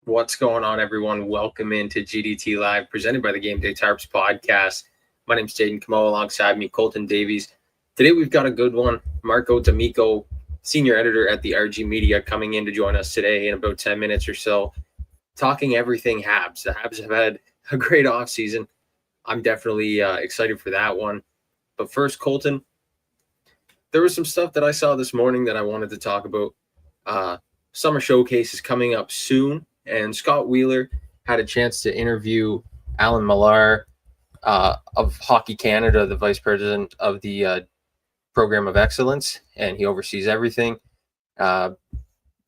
What's going on, everyone? Welcome into GDT Live, presented by the Game Day Tarps podcast. My name's Jaden Camo, alongside me, Colton Davies. Today we've got a good one. Marco D'Amico, senior editor at the RG Media, coming in to join us today in about 10 minutes or so, talking everything Habs. The Habs have had a great offseason. I'm definitely excited for that one. But first, Colton, there was some stuff that I saw this morning that I wanted to talk about. Summer Showcase is coming up soon, and Scott Wheeler had a chance to interview Alan Millar of Hockey Canada, the vice president of the Program of Excellence, and he oversees everything.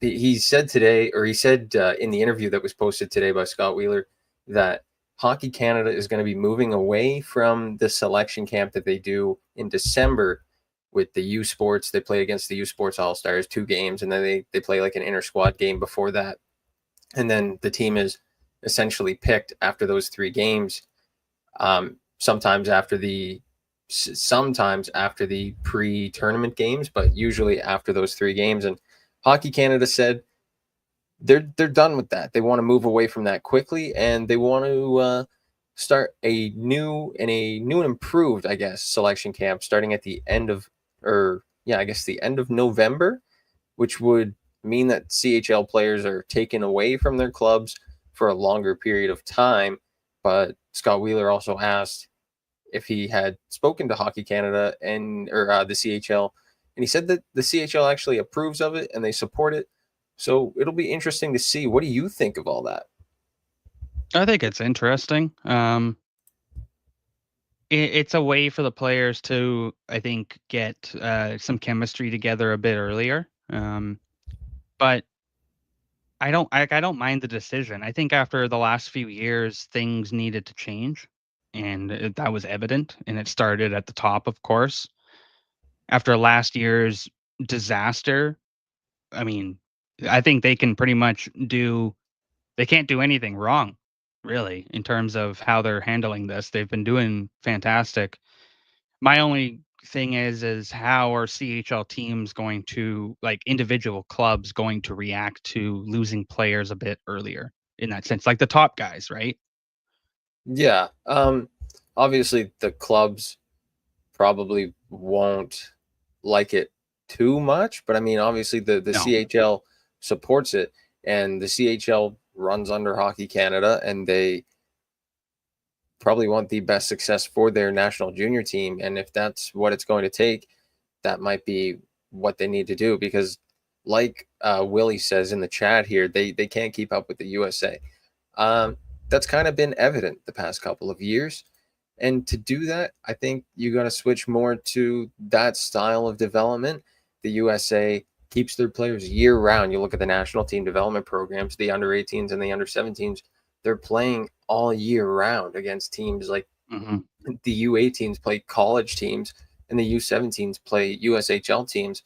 He said today, or he said in the interview that was posted today by Scott Wheeler, that Hockey Canada is going to be moving away from the selection camp that they do in December with the U Sports. They play against the U Sports All-Stars 2 games, and then they play like an inter-squad game before that. And then the team is essentially picked after those 3 games, sometimes after the pre-tournament games, but usually after those 3 games. And Hockey Canada said they're done with that. They want to move away from that quickly, and they want to start a new and improved, selection camp starting at the end of the end of November, which would mean that CHL players are taken away from their clubs for a longer period of time. But Scott Wheeler also asked if he had spoken to Hockey Canada or the CHL, and he said that the CHL actually approves of it and they support it. So it'll be interesting to see. What do you think of all that? I think it's interesting. It's a way for the players to, I think, get some chemistry together a bit earlier. But I don't mind the decision. I think after the last few years, things needed to change, and that was evident. And it started at the top, of course. After last year's disaster, I mean, I think they can pretty much do. They can't do anything wrong, really, in terms of how they're handling this. They've been doing fantastic. My only thing is how are CHL teams going to, like individual clubs, going to react to losing players a bit earlier in that sense, like the top guys, right? Yeah. Obviously the clubs probably won't like it too much, but I mean, obviously the No. CHL supports it, and the CHL runs under Hockey Canada, and they probably want the best success for their national junior team. And if that's what it's going to take, that might be what they need to do, because like Willie says in the chat here, they can't keep up with the USA. That's kind of been evident the past couple of years. And to do that, I think you got to switch more to that style of development. The USA keeps their players year round. You look at the national team development programs, the under 18s and the under 17s, they're playing all year round against teams like the U18s play college teams, and the U17s play USHL teams.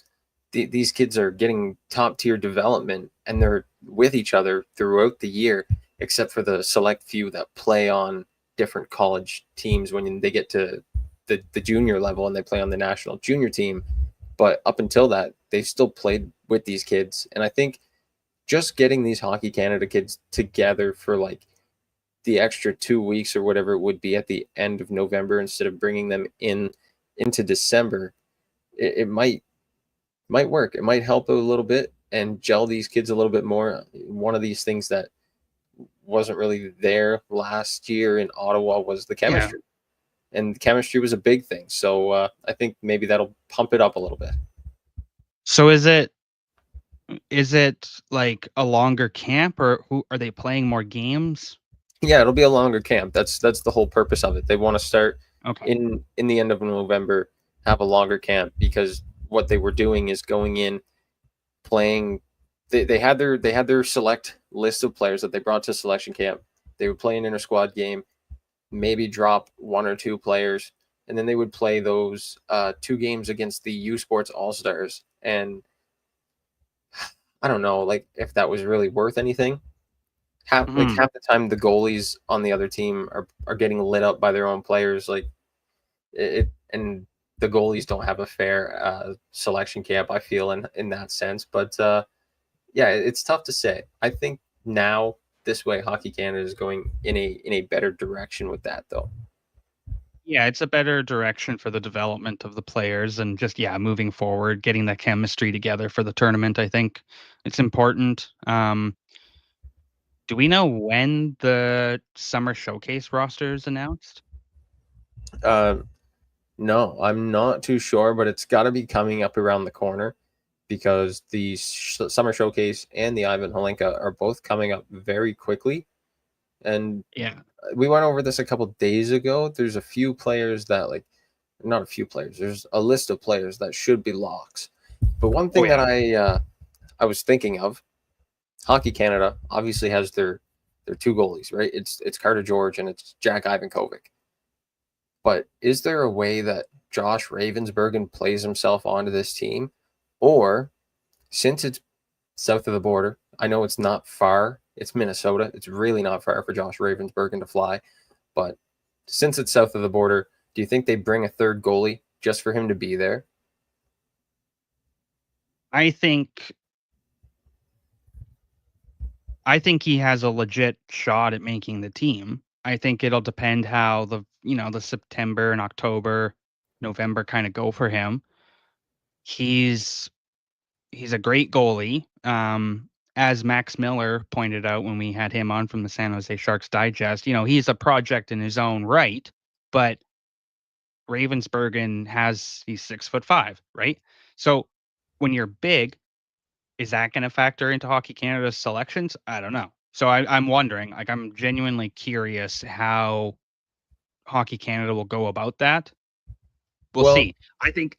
These kids are getting top tier development, and they're with each other throughout the year, except for the select few that play on different college teams when they get to the junior level and they play on the national junior team. But up until that, they still played with these kids. And I think just getting these Hockey Canada kids together for like the extra 2 weeks or whatever it would be at the end of November, instead of bringing them into December, it might work. It might help a little bit and gel these kids a little bit more. One of these things that wasn't really there last year in Ottawa was the chemistry. Yeah. And chemistry was a big thing. So I think maybe that'll pump it up a little bit. So is it like a longer camp, or are they playing more games? Yeah, it'll be a longer camp. That's the whole purpose of it. They want to start in the end of November, have a longer camp, because what they were doing is going in, playing. They had their select list of players that they brought to selection camp. They would play an inter squad game, maybe drop 1 or 2 players, and then they would play those 2 games against the U Sports All Stars. And I don't know, like, if that was really worth anything. Half the time, the goalies on the other team are getting lit up by their own players, like and the goalies don't have a fair selection camp, I feel, in that sense. But yeah, it's tough to say. I think now this way Hockey Canada is going in a better direction with that, though. Yeah, it's a better direction for the development of the players and just moving forward, getting that chemistry together for the tournament. I think it's important. Do we know when the summer showcase roster is announced? Uh, no, I'm not too sure, but it's got to be coming up around the corner because the summer showcase and the Ivan Holenka are both coming up very quickly. And Yeah. we went over this a couple days ago. There's a few players that not a few players. There's a list of players that should be locks. But one thing that I was thinking of, Hockey Canada obviously has their two goalies, right? It's Carter George and it's Jack Ivankovic. But is there a way that Josh Ravensbergen plays himself onto this team? Or since it's south of the border, I know it's not far. It's Minnesota. It's really not far for Josh Ravensbergen to fly. But since it's south of the border, do you think they bring a third goalie just for him to be there? I think he has a legit shot at making the team. I think it'll depend how the September and October, November kind of go for him. He's a great goalie. As Max Miller pointed out when we had him on from the San Jose Sharks Digest, he's a project in his own right, but Ravensbergen he's 6'5", right? So when you're big, is that going to factor into Hockey Canada's selections? I don't know. So I'm wondering, I'm genuinely curious how Hockey Canada will go about that. We'll see. I think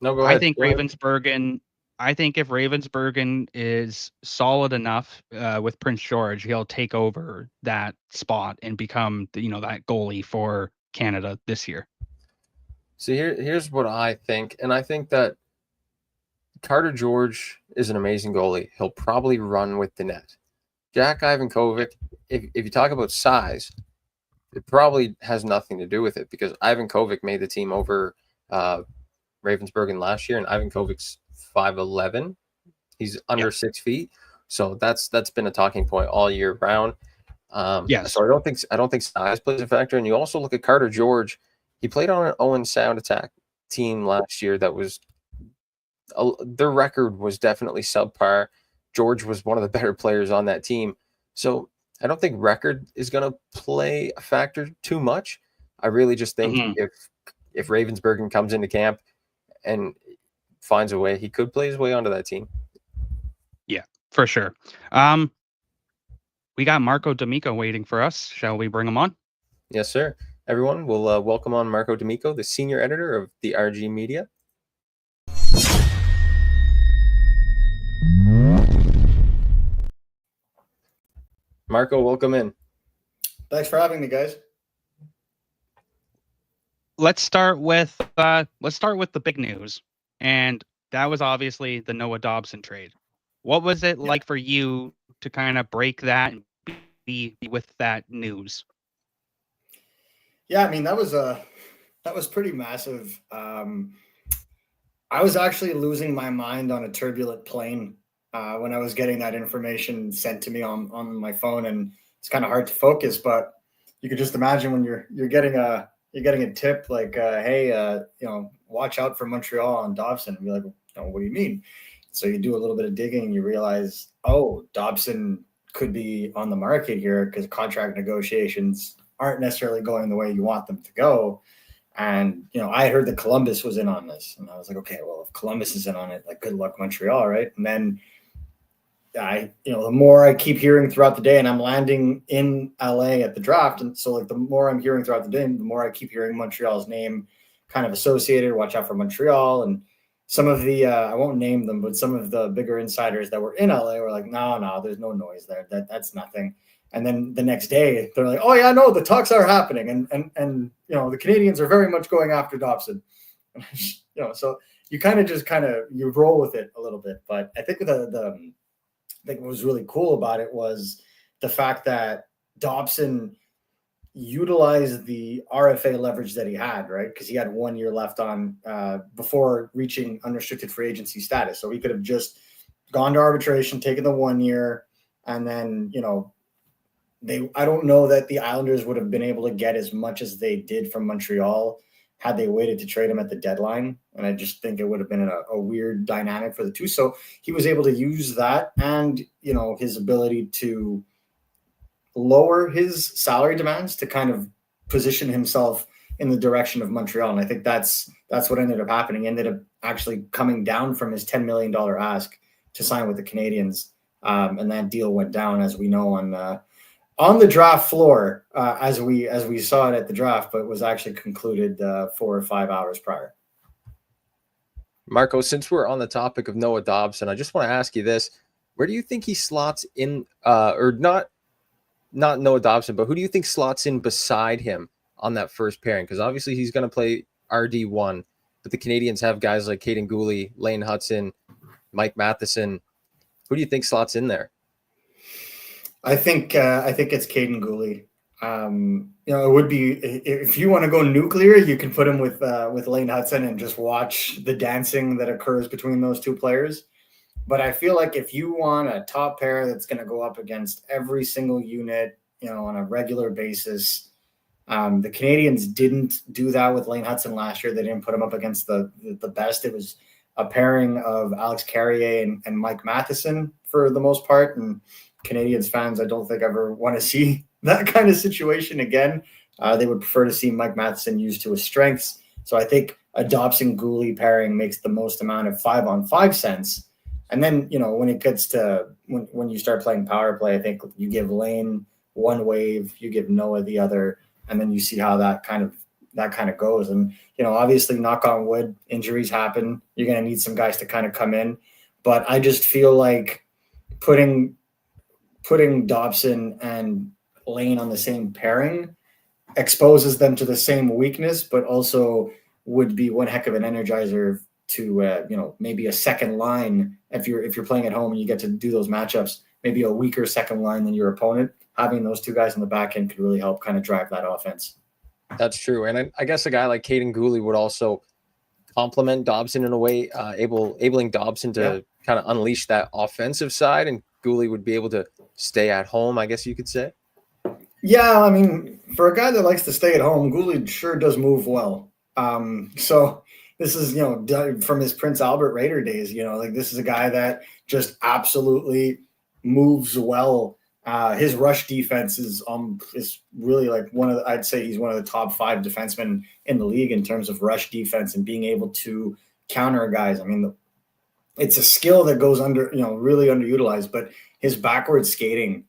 No, go ahead. Ravensbergen. I think if Ravensbergen is solid enough with Prince George, he'll take over that spot and become that goalie for Canada this year. See, here's what I think, and I think that Carter George is an amazing goalie. He'll probably run with the net. Jack Ivankovic, if you talk about size, it probably has nothing to do with it because Ivankovic made the team over Ravensbergen last year, and Ivankovic's 5'11". He's under 6 feet, so that's been a talking point all year round. Yes. So I don't think size plays a factor. And you also look at Carter George. He played on an Owen Sound Attack team last year that was their record was definitely subpar. George was one of the better players on that team. So I don't think record is going to play a factor too much. I really just think if Ravensbergen comes into camp and finds a way, he could play his way onto that team. Yeah, for sure. We got Marco D'Amico waiting for us. Shall we bring him on? Yes, sir. Everyone, we'll welcome on Marco D'Amico, the senior editor of the RG Media. Marco, welcome in. Thanks for having me, guys. Let's start with the big news, and that was obviously the Noah Dobson trade. What was it like for you to kind of break that and be with that news? Yeah, I mean that was pretty massive. I was actually losing my mind on a turbulent plane when I was getting that information sent to me on my phone, and it's kind of hard to focus. But you could just imagine when you're getting a tip like, "Hey, watch out for Montreal on Dobson," and you're like, "What do you mean?" So you do a little bit of digging, and you realize, oh, Dobson could be on the market here because contract negotiations aren't necessarily going the way you want them to go. And, I heard that Columbus was in on this, and I was like, okay, well, if Columbus is in on it, like, good luck, Montreal. Right. And then the more I keep hearing throughout the day, and I'm landing in LA at the draft. And so the more I'm hearing throughout the day, the more I keep hearing Montreal's name kind of associated, watch out for Montreal. And some of the, I won't name them, but some of the bigger insiders that were in LA were like, no, there's no noise there. That's nothing. And then the next day they're like, oh yeah, no, the talks are happening. And the Canadiens are very much going after Dobson. So you you roll with it a little bit. But I think I think what was really cool about it was the fact that Dobson utilized the RFA leverage that he had, right? Because he had 1 year left on before reaching unrestricted free agency status. So he could have just gone to arbitration, taken the 1 year, and then, I don't know that the Islanders would have been able to get as much as they did from Montreal had they waited to trade him at the deadline. And I just think it would have been a weird dynamic for the two. So he was able to use that and, his ability to lower his salary demands to kind of position himself in the direction of Montreal. And I think that's what ended up happening. He ended up actually coming down from his $10 million ask to sign with the Canadiens. And that deal went down, as we know, on the draft floor, as we saw it at the draft, but was actually concluded 4 or 5 hours prior. Marco, since we're on the topic of Noah Dobson, I just want to ask you this. Where do you think he slots in, or not Noah Dobson, but who do you think slots in beside him on that first pairing? Because obviously he's going to play RD1, but the Canadiens have guys like Caden Gooley, Lane Hudson, Mike Matheson. Who do you think slots in there? I think it's Caden Gooley. It would be, if you want to go nuclear, you can put him with Lane Hudson and just watch the dancing that occurs between those two players. But I feel like if you want a top pair that's going to go up against every single unit, on a regular basis, the Canadiens didn't do that with Lane Hudson last year. They didn't put him up against the best. It was a pairing of Alex Carrier and Mike Matheson for the most part. And Canadiens fans, I don't think ever want to see that kind of situation again. They would prefer to see Mike Matheson used to his strengths. So I think a Dobson-Gooley pairing makes the most amount of 5-on-5 sense. And then, when it gets to when you start playing power play, I think you give Lane one wave, you give Noah the other, and then you see how that kind of goes. And, obviously, knock on wood, injuries happen. You're going to need some guys to kind of come in. But I just feel like putting Dobson and Lane on the same pairing exposes them to the same weakness, but also would be one heck of an energizer to maybe a second line if you're playing at home and you get to do those matchups, maybe a weaker second line than your opponent. Having those two guys on the back end could really help kind of drive that offense. That's true. And I guess a guy like Caden Gooley would also complement Dobson in a way, enabling Dobson to kind of unleash that offensive side, and Gooley would be able to stay at home, I guess you could say. Yeah, I mean, for a guy that likes to stay at home, Gooley sure does move well. So this is, from his Prince Albert Raider days, this is a guy that just absolutely moves well. His rush defense is really like I'd say he's one of the top 5 defensemen in the league in terms of rush defense and being able to counter guys. I mean, it's a skill that goes really underutilized, but his backward skating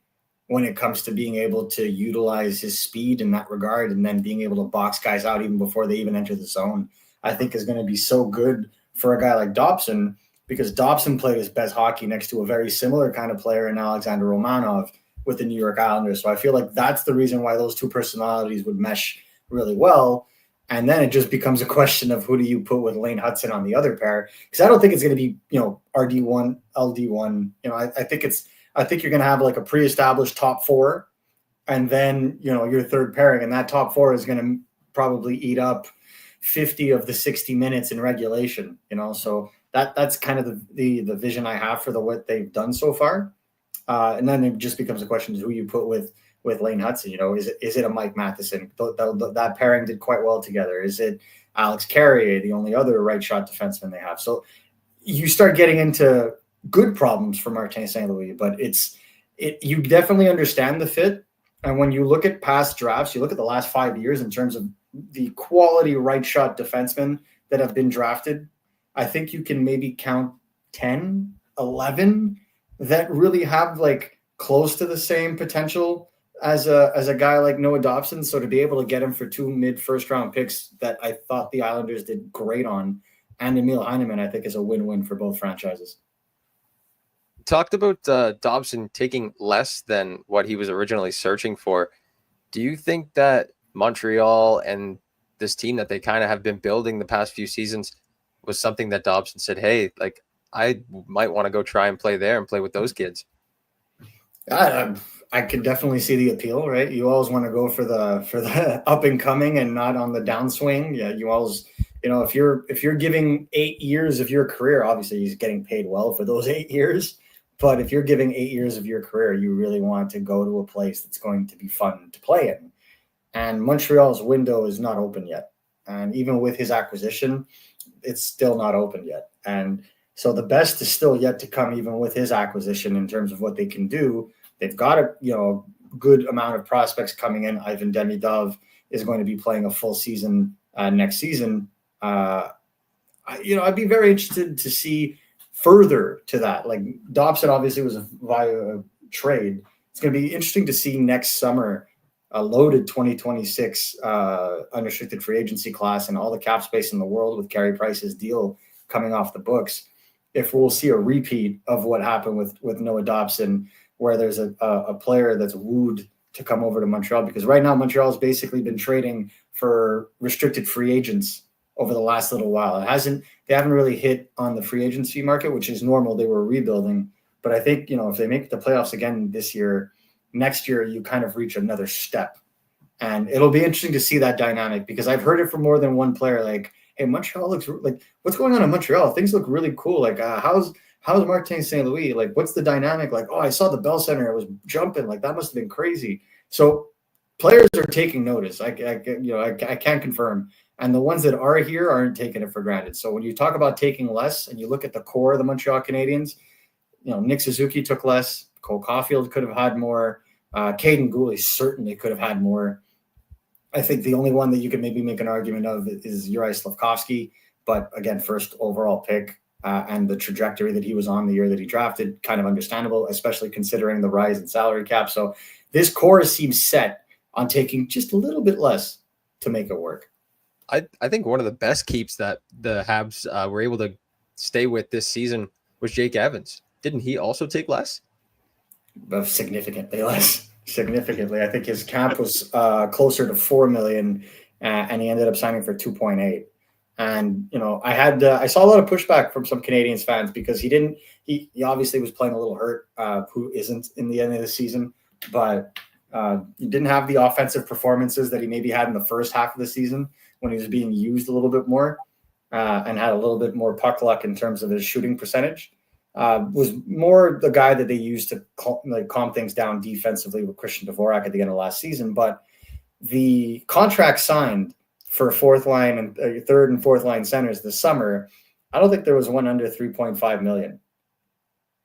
when it comes to being able to utilize his speed in that regard and then being able to box guys out even before they even enter the zone, I think is going to be so good for a guy like Dobson, because Dobson played his best hockey next to a very similar kind of player in Alexander Romanov with the New York Islanders. So I feel like that's the reason why those two personalities would mesh really well. And then it just becomes a question of who do you put with Lane Hudson on the other pair? Because I don't think it's going to be, RD1, LD1. I think you're going to have like a pre-established top 4 and then, your third pairing. And that top 4 is going to probably eat up 50 of the 60 minutes in regulation, so that's kind of the vision I have for what they've done so far. And then it just becomes a question of who you put with Lane Hudson. Is it a Mike Matheson? That pairing did quite well together. Is it Alex Carrier, the only other right shot defenseman they have? So you start getting into good problems for Martin St. Louis, but you definitely understand the fit. And when you look at past drafts, you look at the last 5 years in terms of the quality right shot defensemen that have been drafted, I think you can maybe count 10, 11 that really have like close to the same potential as a guy like Noah Dobson. So to be able to get him for 2 mid-first round picks that I thought the Islanders did great on, and Emil Heineman, I think is a win-win for both franchises. Talked about Dobson taking less than what he was originally searching for. Do you think that Montreal and this team that they kind of have been building the past few seasons was something that Dobson said, hey, like I might want to go try and play there and play with those kids? I could definitely see the appeal, right? You always want to go for the up and coming and not on the downswing. Yeah, you always, if you're giving 8 years of your career, obviously he's getting paid well for those 8 years. But if you're giving 8 years of your career, you really want to go to a place that's going to be fun to play in. And Montreal's window is not open yet. And even with his acquisition, it's still not open yet. And so the best is still yet to come, even with his acquisition, in terms of what they can do. They've got a good amount of prospects coming in. Ivan Demidov is going to be playing a full season next season. I'd be very interested to see further to that. Like Dobson obviously was via trade. It's going to be interesting to see next summer a loaded 2026 unrestricted free agency class and all the cap space in the world with Carey Price's deal coming off the books. If we'll see a repeat of what happened with Noah Dobson, where there's a player that's wooed to come over to Montreal, because right now Montreal has basically been trading for restricted free agents over the last little while. They haven't really hit on the free agency market, which is normal. They were rebuilding, but I think, if they make the playoffs again this year, next year you kind of reach another step, and it'll be interesting to see that dynamic, because I've heard it from more than one player. Like, hey, Montreal looks like, what's going on in Montreal? Things look really cool. Like, how's Martin St. Louis? Like, what's the dynamic? Like, oh, I saw the Bell Center. It was jumping. Like, that must have been crazy. So players are taking notice. I can't confirm. And the ones that are here aren't taking it for granted. So when you talk about taking less and you look at the core of the Montreal Canadiens, Nick Suzuki took less. Cole Caulfield could have had more. Caden Gooley certainly could have had more. I think the only one that you could maybe make an argument of is Juraj Slafkovsky. But again, first overall pick and the trajectory that he was on the year that he drafted, kind of understandable, especially considering the rise in salary cap. So this core seems set on taking just a little bit less to make it work. I think one of the best keeps that the Habs were able to stay with this season was Jake Evans. Didn't he also take less? Significantly less. Significantly. I think his cap was closer to $4 million, and he ended up signing for 2.8. And I saw a lot of pushback from some Canadiens fans because he obviously was playing a little hurt, who isn't in the end of the season, but he didn't have the offensive performances that he maybe had in the first half of the season when he was being used a little bit more, and had a little bit more puck luck in terms of his shooting percentage. Was more the guy that they used to calm things down defensively with Christian Dvorak at the end of last season. But the contract signed for fourth line and third and fourth line centers this summer, I don't think there was one under 3.5 million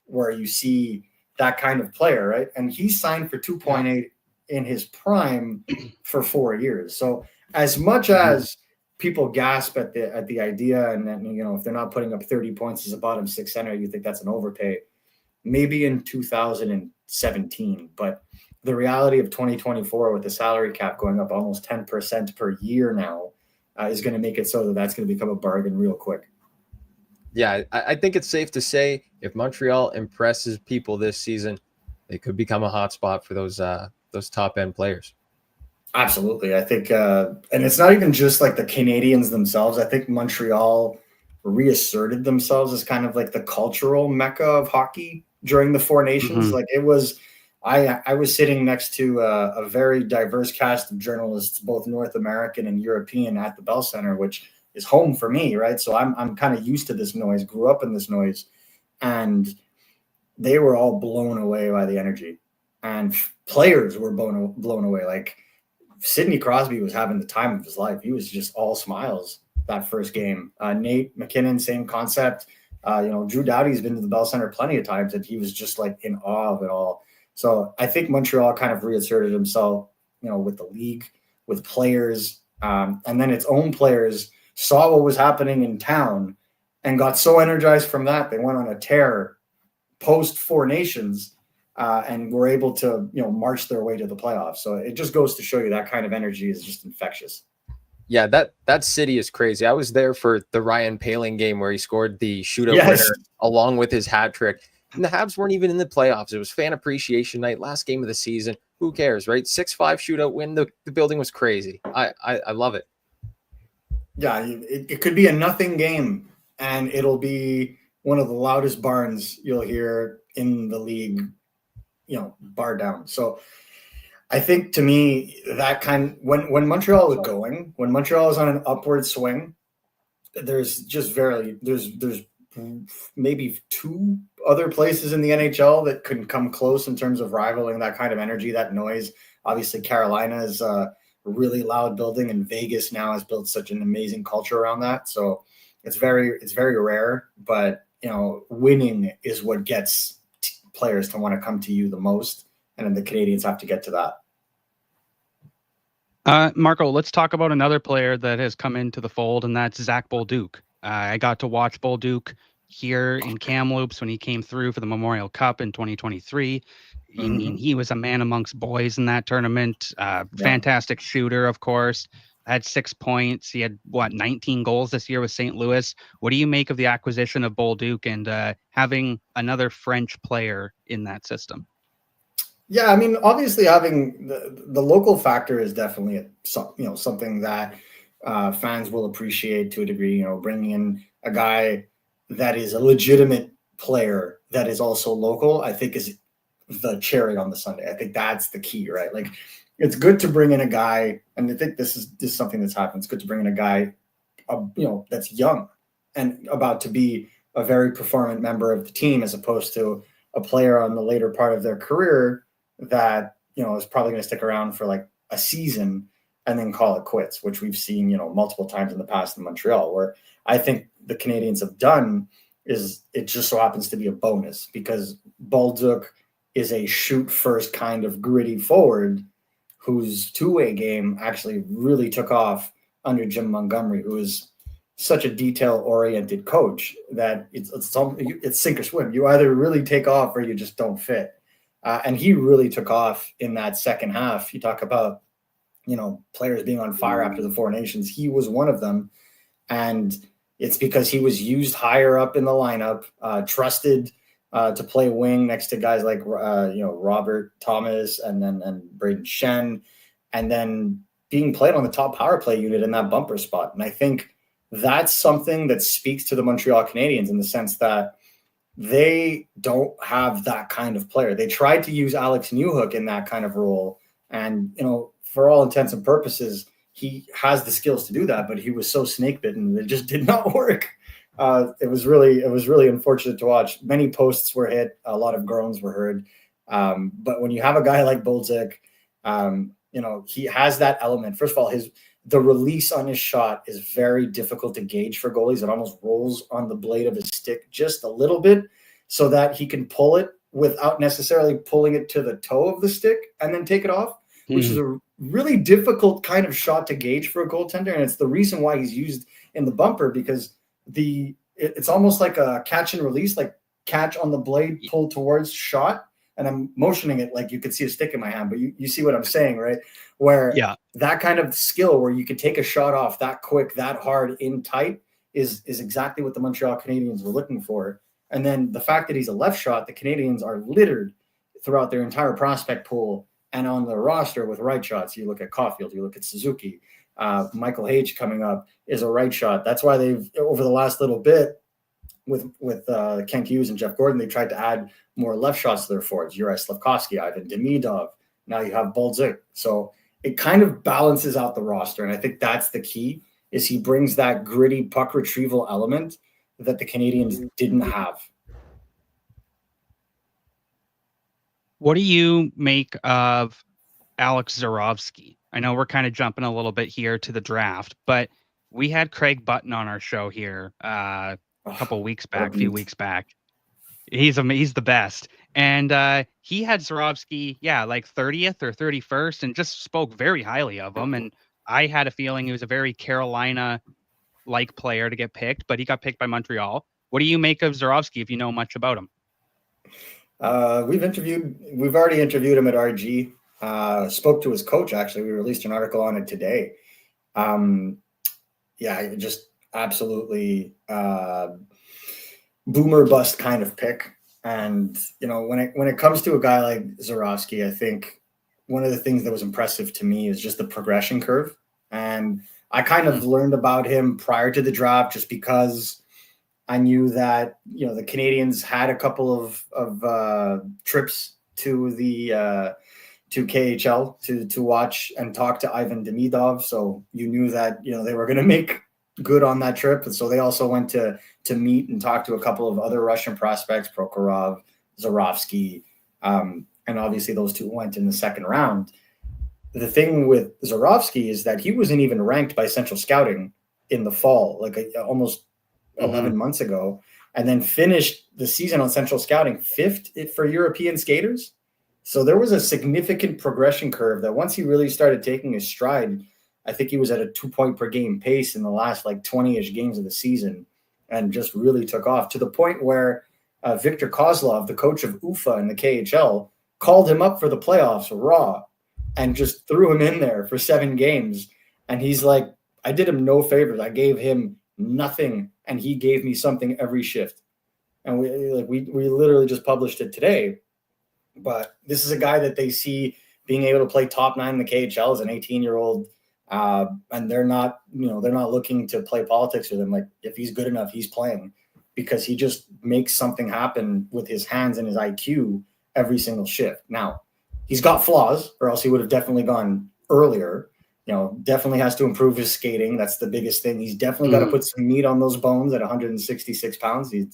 where you see that kind of player, right? And he signed for 2.8 in his prime for 4 years. So as much as people gasp at the idea, and then, if they're not putting up 30 points as a bottom six center, you think that's an overpay, maybe in 2017. But the reality of 2024 with the salary cap going up almost 10% per year now is going to make it so that that's going to become a bargain real quick. Yeah, I think it's safe to say if Montreal impresses people this season, they could become a hot spot for those top end players. Absolutely. I think, and it's not even just like the Canadiens themselves. I think Montreal reasserted themselves as kind of like the cultural mecca of hockey during the Four Nations. Mm-hmm. Like it was, I was sitting next to a very diverse cast of journalists, both North American and European, at the Bell Center, which is home for me, right? So I'm kind of used to this noise, grew up in this noise, and they were all blown away by the energy, and players were blown away. Like Sidney Crosby was having the time of his life. He was just all smiles that first game. Nate McKinnon, same concept. Drew Doughty's been to the Bell Center plenty of times, and he was just like in awe of it all. So I think Montreal kind of reasserted himself, with the league, with players, and then its own players saw what was happening in town and got so energized from that. They went on a tear post Four Nations, and were able to, march their way to the playoffs. So it just goes to show you that kind of energy is just infectious. Yeah, that city is crazy. I was there for the Ryan Poehling game where he scored the shootout winner along with his hat trick. And the Habs weren't even in the playoffs. It was fan appreciation night, last game of the season. Who cares, right? 6-5 shootout win. The building was crazy. I love it. Yeah, it could be a nothing game, and it'll be one of the loudest barns you'll hear in the league, bar down. So I think, to me, that when Montreal is going, when Montreal is on an upward swing, there's maybe two other places in the NHL that can come close in terms of rivaling that kind of energy, that noise. Obviously, Carolina is a really loud building, and Vegas now has built such an amazing culture around that. So it's very rare, but winning is what gets players to want to come to you the most, and then the Canadiens have to get to that. Marco, let's talk about another player that has come into the fold, and that's Zach Bolduc. I got to watch Bolduc here in Kamloops when he came through for the Memorial Cup in 2023. He was a man amongst boys in that tournament. Fantastic shooter, of course. Had 6 points. He had 19 goals this year with St. Louis. What do you make of the acquisition of Bolduc and having another French player in that system? Yeah, I mean, obviously having the local factor is definitely something that fans will appreciate to a degree. Bringing in a guy that is a legitimate player that is also local, I think is the cherry on the sundae. I think that's the key, right? Like, it's good to bring in a guy, and I think this is something that's happened. It's good to bring in a guy, that's young and about to be a very performant member of the team, as opposed to a player on the later part of their career that is probably going to stick around for like a season and then call it quits, which we've seen multiple times in the past in Montreal. Where I think the Canadiens have done is, it just so happens to be a bonus, because Bolduc is a shoot first kind of gritty forward whose two-way game actually really took off under Jim Montgomery, who is such a detail-oriented coach that it's sink or swim. You either really take off or you just don't fit. And he really took off in that second half. You talk about, players being on fire after the Four Nations. He was one of them. And it's because he was used higher up in the lineup, trusted to play wing next to guys like, Robert Thomas and Braden Shen, and then being played on the top power play unit in that bumper spot. And I think that's something that speaks to the Montreal Canadiens in the sense that they don't have that kind of player. They tried to use Alex Newhook in that kind of role. And, for all intents and purposes, he has the skills to do that, but he was so snake bitten that it just did not work. It was really unfortunate to watch. Many posts were hit. A lot of groans were heard. But when you have a guy like Bolduc, he has that element. First of all, the release on his shot is very difficult to gauge for goalies. It almost rolls on the blade of his stick just a little bit so that he can pull it without necessarily pulling it to the toe of the stick and then take it off, which is a really difficult kind of shot to gauge for a goaltender. And it's the reason why he's used in the bumper, because it's almost like a catch and release, like catch on the blade, pull towards shot. And I'm motioning it like you could see a stick in my hand, but you see what I'm saying, right? Where that kind of skill where you could take a shot off that quick, that hard, in tight is exactly what the Montreal Canadiens were looking for. And then the fact that he's a left shot, the Canadiens are littered throughout their entire prospect pool and on the roster with right shots. You look at Caulfield, you look at Suzuki, Michael H coming up is a right shot. That's why they've, over the last little bit, with Kent Hughes and Jeff Gordon, they tried to add more left shots to their forwards. Juraj Slafkovsky, Ivan Demidov. Now you have Bolduc. So it kind of balances out the roster. And I think that's the key, is he brings that gritty puck retrieval element that the Canadiens didn't have. What do you make of Alex Zurofsky? I know we're kind of jumping a little bit here to the draft, but we had Craig Button on our show here a few weeks back. He's the best. And he had Zurofsky, like 30th or 31st, and just spoke very highly of him. And I had a feeling he was a very Carolina-like player to get picked, but he got picked by Montreal. What do you make of Zurofsky, if you know much about him? We've already interviewed him at RG. Spoke to his coach, actually. We released an article on it today. Just absolutely boomer bust kind of pick. And when it comes to a guy like Zurofsky, I think one of the things that was impressive to me is just the progression curve. And I kind of learned about him prior to the draft, just because I knew that the Canadiens had a couple of trips to the to KHL to watch and talk to Ivan Demidov. So you knew that they were going to make good on that trip. And so they also went to meet and talk to a couple of other Russian prospects, Prokhorov, Zarovsky, and obviously those two went in the second round. The thing with Zarovsky is that he wasn't even ranked by Central Scouting in the fall, like almost 11 months ago, and then finished the season on Central Scouting 5th for European skaters. So there was a significant progression curve that once he really started taking his stride, I think he was at a 2-point per game pace in the last like 20-ish games of the season and just really took off to the point where Viktor Kozlov, the coach of UFA in the KHL, called him up for the playoffs raw and just threw him in there for 7 games. And he's like, I did him no favors. I gave him nothing, and he gave me something every shift. And we literally just published it today. But this is a guy that they see being able to play top 9 in the KHL as an 18-year-old. And they're not looking to play politics with him. Like, if he's good enough, he's playing, because he just makes something happen with his hands and his IQ every single shift. Now, he's got flaws, or else he would have definitely gone earlier. Definitely has to improve his skating. That's the biggest thing. He's definitely got to put some meat on those bones at 166 pounds. You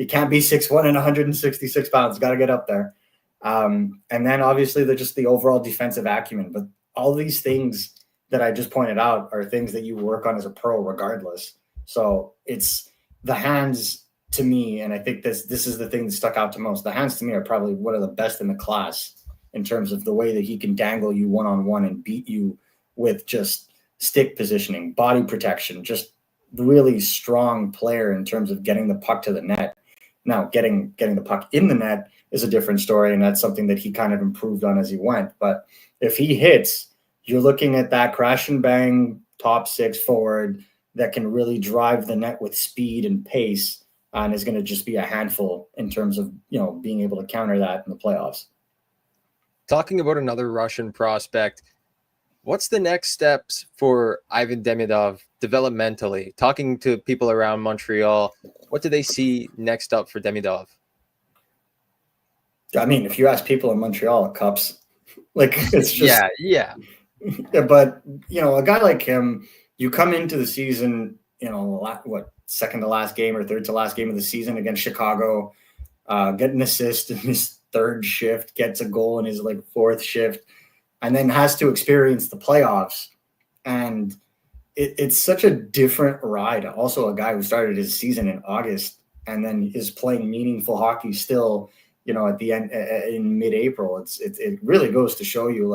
can't be 6'1" and 166 pounds. Got to get up there. And then obviously the overall defensive acumen. But all these things that I just pointed out are things that you work on as a pro regardless. So it's the hands to me, and I think this is the thing that stuck out to most. The hands to me are probably one of the best in the class in terms of the way that he can dangle you one-on-one and beat you with just stick positioning, body protection, just really strong player in terms of getting the puck to the net. Now, getting the puck in the net is a different story, and that's something that he kind of improved on as he went. But if he hits, you're looking at that crash and bang top 6 forward that can really drive the net with speed and pace, and is going to just be a handful in terms of being able to counter that in the playoffs. Talking about another Russian prospect, what's the next steps for Ivan Demidov developmentally? Talking to people around Montreal, what do they see next up for Demidov? I mean, if you ask people in Montreal, Cups, like, it's just yeah. But a guy like him, you come into the season, second to last game or third to last game of the season against Chicago, get an assist in his 3rd shift, gets a goal in his 4th shift, and then has to experience the playoffs. And it's such a different ride. Also, a guy who started his season in August and then is playing meaningful hockey still, at the end in mid-April. It really goes to show you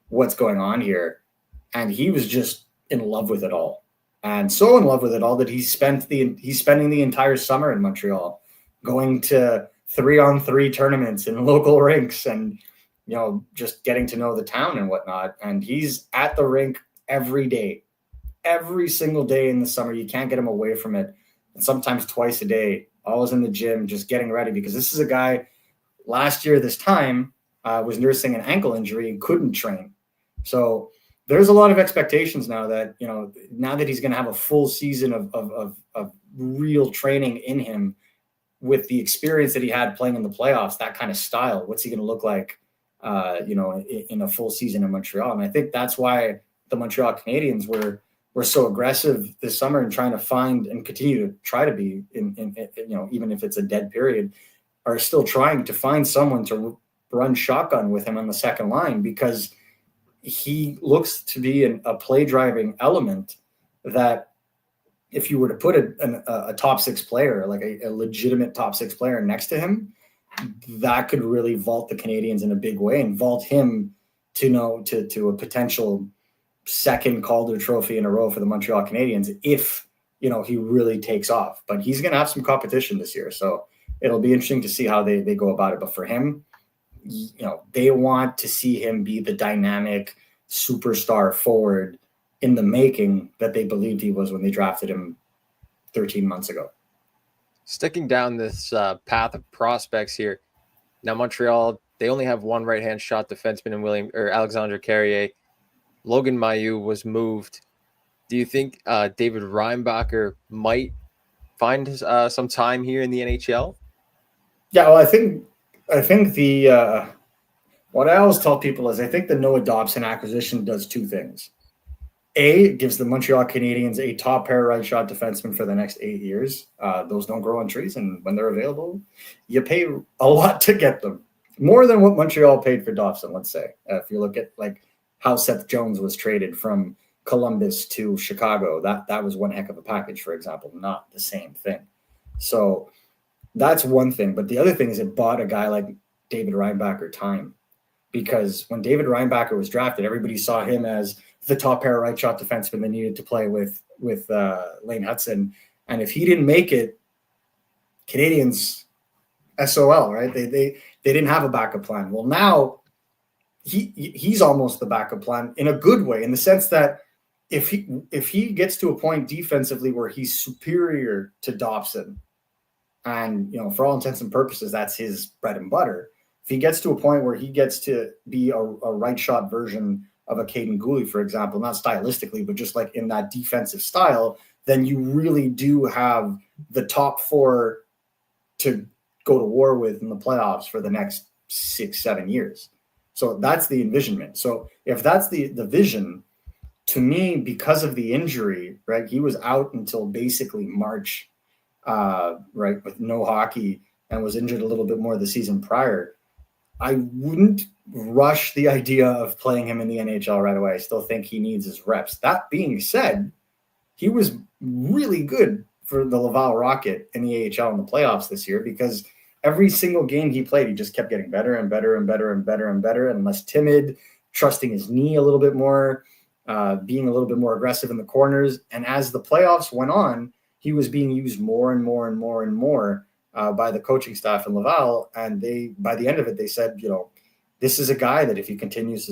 what's going on here. And he was just in love with it all, and so in love with it all that he's spending the entire summer in Montreal, going to 3-on-3 tournaments in local rinks and just getting to know the town and whatnot. And he's at the rink every day, every single day in the summer. You can't get him away from it. And sometimes twice a day, always in the gym, just getting ready, because this is a guy last year this time was nursing an ankle injury and couldn't train. So there's a lot of expectations now that, now that he's going to have a full season of real training in him with the experience that he had playing in the playoffs, that kind of style. What's he going to look like, in a full season in Montreal? And I think that's why the Montreal Canadiens were so aggressive this summer in trying to find and continue to try to be in even if it's a dead period, are still trying to find someone to run shotgun with him on the second line, because he looks to be a play driving element that if you were to put a top 6 player, like a legitimate top 6 player next to him, that could really vault the Canadiens in a big way and vault him to a potential second Calder Trophy in a row for the Montreal Canadiens if he really takes off. But he's going to have some competition this year, so it'll be interesting to see how they go about it. But for him, they want to see him be the dynamic superstar forward in the making that they believed he was when they drafted him 13 months ago. Sticking down this path of prospects here. Now, Montreal, they only have one right-hand shot defenseman in Alexandre Carrier. Logan Mailloux was moved. Do you think David Reinbacher might find some time here in the NHL? Yeah, well, I think the what I always tell people is I think the Noah Dobson acquisition does 2 things. it gives the Montreal Canadiens a top pair right shot defenseman for the next 8 years. Those don't grow on trees, and when they're available, you pay a lot to get them. More than what Montreal paid for Dobson, let's say. If you look at like how Seth Jones was traded from Columbus to Chicago, that was one heck of a package, for example, not the same thing. So that's one thing. But the other thing is it bought a guy like David Reinbacher time, because when David Reinbacher was drafted, everybody saw him as the top pair right shot defenseman they needed to play with Lane Hudson. And if he didn't make it, Canadiens SOL, right? They didn't have a backup plan. Well, now he's almost the backup plan in a good way, in the sense that if he gets to a point defensively where he's superior to Dobson, and for all intents and purposes that's his bread and butter, if he gets to a point where he gets to be a right shot version of a Caden Gooley, for example, not stylistically, but just like in that defensive style, then you really do have the top four to go to war with in the playoffs for the next 6-7 years. So that's the envisionment. So if that's the vision, to me, because of the injury, right, he was out until basically March, right, with no hockey, and was injured a little bit more the season prior. I wouldn't rush the idea of playing him in the NHL right away. I still think he needs his reps. That being said, he was really good for the Laval Rocket in the AHL in the playoffs this year, because every single game he played, he just kept getting better and better and better and better and better, and less timid, trusting his knee a little bit more, being a little bit more aggressive in the corners. And as the playoffs went on, he was being used more and more and more and more by the coaching staff in Laval. And by the end of it, they said, this is a guy that if he continues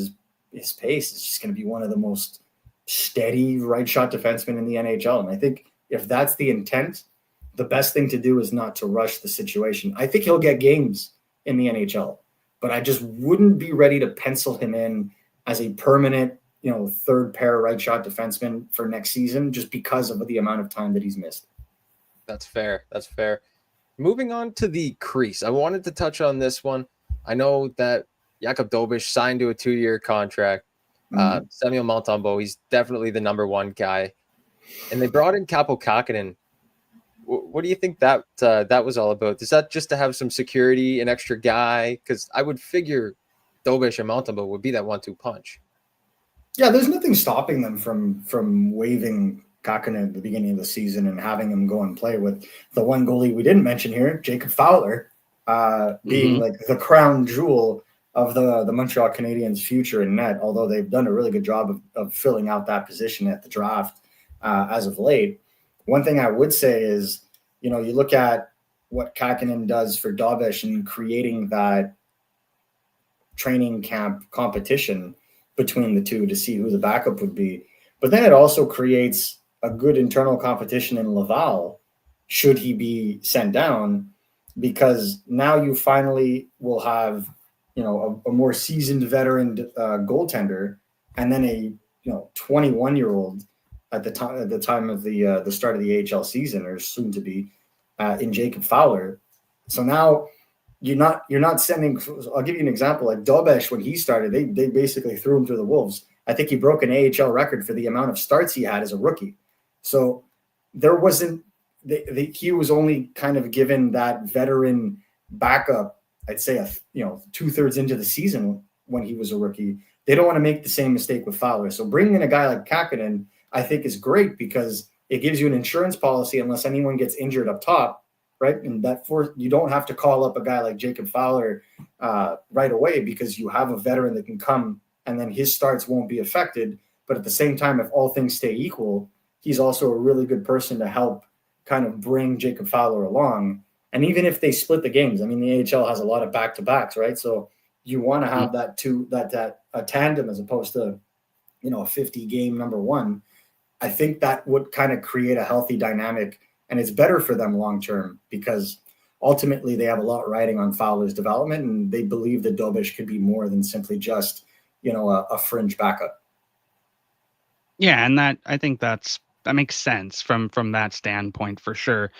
his pace, is just going to be one of the most steady right shot defensemen in the NHL. And I think if that's the intent, the best thing to do is not to rush the situation. I think he'll get games in the NHL, but I just wouldn't be ready to pencil him in as a permanent, third pair right shot defenseman for next season, just because of the amount of time that he's missed. That's fair. That's fair. Moving on to the crease, I wanted to touch on this one. I know that Jakub Dobeš signed to a 2-year contract. Samuel Montembeault, he's definitely the number one guy. And they brought in Kaapo Kähkönen. What do you think that was all about? Is that just to have some security, an extra guy? Because I would figure Dobeš and Montembeault would be that 1-2 punch. Yeah, there's nothing stopping them from waiving Kähkönen at the beginning of the season and having him go and play with the one goalie we didn't mention here, Jacob Fowler, being like the crown jewel of the Montreal Canadiens' future in net, although they've done a really good job of filling out that position at the draft as of late. One thing I would say is, you look at what Kähkönen does for Dobeš in creating that training camp competition between the two to see who the backup would be. But then it also creates a good internal competition in Laval, should he be sent down, because now you finally will have, a more seasoned veteran goaltender, and then a 21-year-old at the time of the start of the AHL season, or soon to be, in Jacob Fowler. So now you're not sending. I'll give you an example. Like Dobeš, when he started, they basically threw him to the wolves. I think he broke an AHL record for the amount of starts he had as a rookie. So there wasn't. He was only kind of given that veteran backup, I'd say, 2/3 into the season when he was a rookie. They don't want to make the same mistake with Fowler. So bringing in a guy like Kähkönen, I think, is great, because it gives you an insurance policy unless anyone gets injured up top, right? And you don't have to call up a guy like Jacob Fowler right away, because you have a veteran that can come, and then his starts won't be affected. But at the same time, if all things stay equal, he's also a really good person to help kind of bring Jacob Fowler along. And even if they split the games, I mean, the AHL has a lot of back-to-backs, right? So you want to have that a tandem as opposed to, a 50-game number one. I think that would kind of create a healthy dynamic, and it's better for them long-term, because ultimately they have a lot riding on Fowler's development, and they believe that Dobeš could be more than simply just, a fringe backup. Yeah, and I think that makes sense from that standpoint for sure.